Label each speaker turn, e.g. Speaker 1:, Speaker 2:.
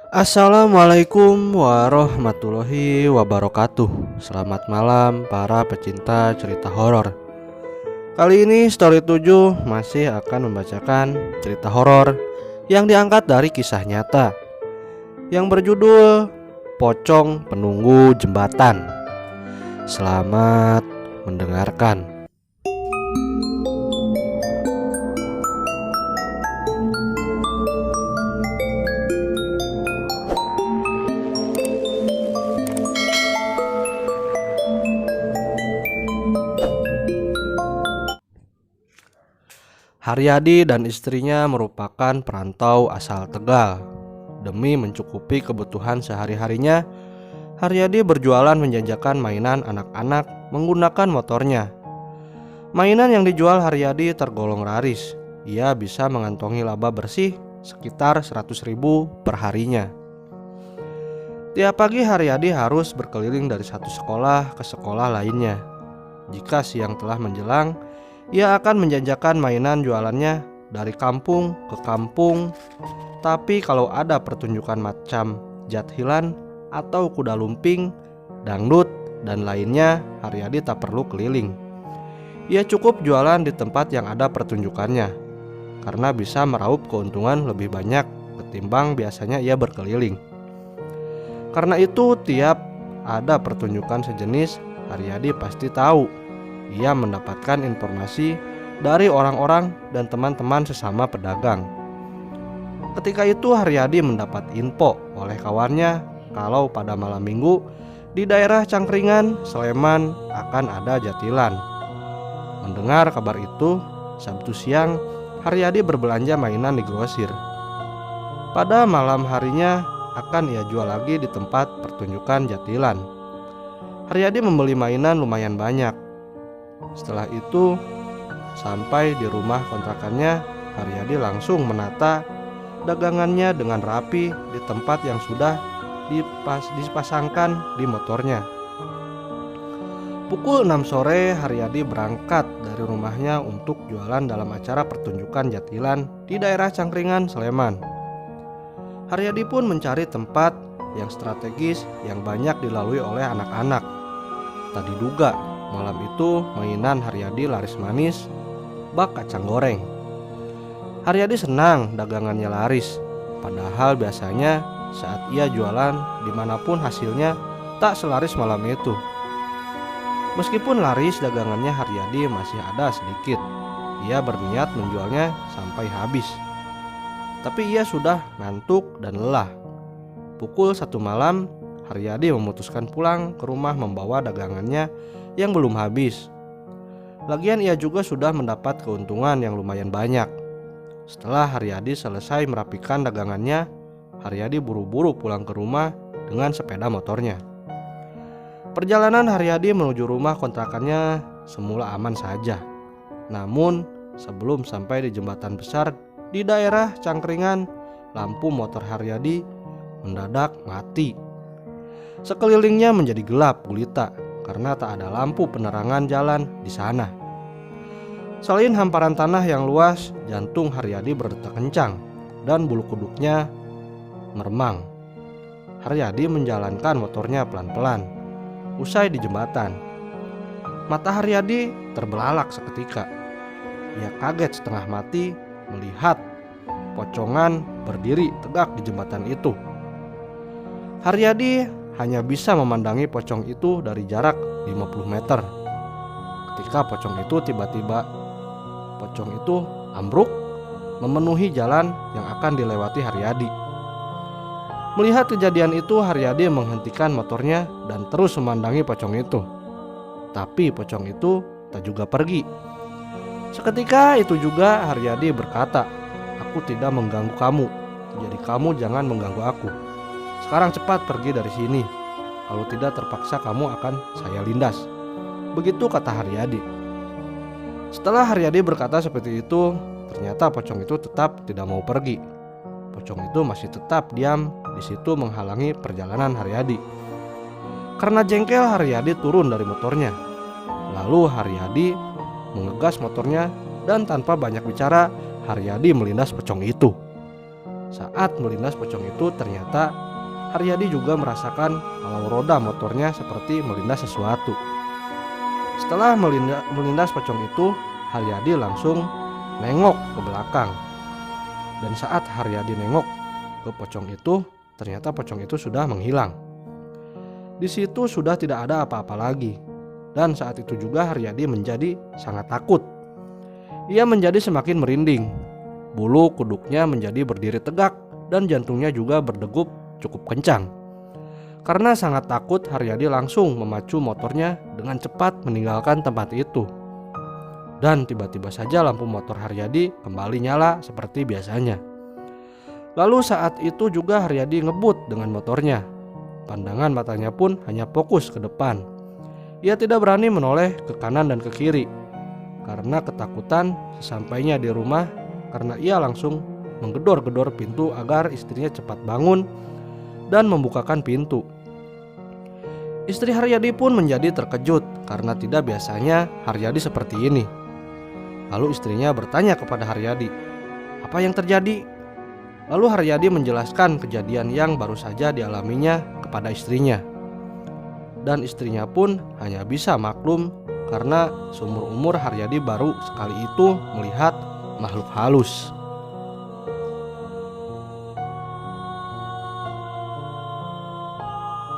Speaker 1: Assalamualaikum warahmatullahi wabarakatuh. Selamat malam para pecinta cerita horor. Kali ini Story 7 masih akan membacakan cerita horor yang diangkat dari kisah nyata yang berjudul Pocong Penunggu Jembatan. Selamat mendengarkan. Haryadi dan istrinya merupakan perantau asal Tegal. Demi mencukupi kebutuhan sehari-harinya, Haryadi berjualan menjajakan mainan anak-anak menggunakan motornya. Mainan yang dijual Haryadi tergolong laris. Ia bisa mengantongi laba bersih sekitar 100.000 per harinya. Tiap pagi Haryadi harus berkeliling dari satu sekolah ke sekolah lainnya. Jika siang telah menjelang, ia akan menjajakan mainan jualannya dari kampung ke kampung. Tapi kalau ada pertunjukan macam jathilan atau kuda lumping, dangdut, dan lainnya, Haryadi tak perlu keliling. Ia cukup jualan di tempat yang ada pertunjukannya, karena bisa meraup keuntungan lebih banyak ketimbang biasanya ia berkeliling. Karena itu tiap ada pertunjukan sejenis, Haryadi pasti tahu. Ia mendapatkan informasi dari orang-orang dan teman-teman sesama pedagang. Ketika itu Haryadi mendapat info oleh kawannya kalau pada malam minggu di daerah Cangkringan, Sleman akan ada jatilan. Mendengar kabar itu, Sabtu siang Haryadi berbelanja mainan di grosir. Pada malam harinya akan ia jual lagi di tempat pertunjukan jatilan. Haryadi membeli mainan lumayan banyak. Setelah itu, sampai di rumah kontrakannya, Haryadi langsung menata dagangannya dengan rapi di tempat yang sudah dipasangkan di motornya. Pukul 6 sore Haryadi berangkat dari rumahnya untuk jualan dalam acara pertunjukan jatilan di daerah Cangkringan, Sleman. Haryadi pun mencari tempat yang strategis yang banyak dilalui oleh anak-anak. Tak diduga, malam itu mainan Haryadi laris manis, bak kacang goreng. Haryadi senang dagangannya laris, padahal biasanya saat ia jualan dimanapun hasilnya tak selaris malam itu. Meskipun laris, dagangannya Haryadi masih ada sedikit. Ia berniat menjualnya sampai habis. Tapi ia sudah ngantuk dan lelah. Pukul 1 malam, Haryadi memutuskan pulang ke rumah membawa dagangannya yang belum habis. Lagian ia juga sudah mendapat keuntungan yang lumayan banyak. Setelah Haryadi selesai merapikan dagangannya, Haryadi buru-buru pulang ke rumah dengan sepeda motornya. Perjalanan Haryadi menuju rumah kontrakannya semula aman saja. Namun sebelum sampai di jembatan besar di daerah Cangkringan, lampu motor Haryadi mendadak mati. Sekelilingnya menjadi gelap gulita karena tak ada lampu penerangan jalan di sana. Selain hamparan tanah yang luas, jantung Haryadi berdetak kencang dan bulu kuduknya meremang. Haryadi menjalankan motornya pelan-pelan. Usai di jembatan, mata Haryadi terbelalak seketika. Ia kaget setengah mati melihat pocongan berdiri tegak di jembatan itu. Haryadi hanya bisa memandangi pocong itu dari jarak 50 meter. Ketika pocong itu ambruk memenuhi jalan yang akan dilewati Haryadi. Melihat kejadian itu, Haryadi menghentikan motornya dan terus memandangi pocong itu. Tapi pocong itu tak juga pergi. Seketika itu juga Haryadi berkata, "Aku tidak mengganggu kamu, jadi kamu jangan mengganggu aku. Sekarang cepat pergi dari sini. Kalau tidak terpaksa kamu akan saya lindas." Begitu kata Haryadi. Setelah Haryadi berkata seperti itu, ternyata pocong itu tetap tidak mau pergi. Pocong itu masih tetap diam di situ menghalangi perjalanan Haryadi. Karena jengkel, Haryadi turun dari motornya. Lalu Haryadi mengegas motornya dan tanpa banyak bicara, Haryadi melindas pocong itu. Saat melindas pocong itu ternyata Haryadi juga merasakan kalau roda motornya seperti melindas sesuatu. Setelah melindas pocong itu, Haryadi langsung nengok ke belakang. Dan saat Haryadi nengok ke pocong itu, ternyata pocong itu sudah menghilang. Di situ sudah tidak ada apa-apa lagi. Dan saat itu juga Haryadi menjadi sangat takut. Ia menjadi semakin merinding. Bulu kuduknya menjadi berdiri tegak dan jantungnya juga berdegup cukup kencang. Karena sangat takut, Haryadi langsung memacu motornya dengan cepat meninggalkan tempat itu. Dan tiba-tiba saja lampu motor Haryadi kembali nyala seperti biasanya. Lalu saat itu juga Haryadi ngebut dengan motornya. Pandangan matanya pun hanya fokus ke depan. Ia tidak berani menoleh ke kanan dan ke kiri karena ketakutan sesampainya di rumah, karena ia langsung menggedor-gedor pintu agar istrinya cepat bangun dan membukakan pintu. Istri Haryadi pun menjadi terkejut karena tidak biasanya Haryadi seperti ini. Lalu istrinya bertanya kepada Haryadi, "Apa yang terjadi?" Lalu Haryadi menjelaskan kejadian yang baru saja dialaminya kepada istrinya. Dan istrinya pun hanya bisa maklum karena seumur umur Haryadi baru sekali itu melihat makhluk halus.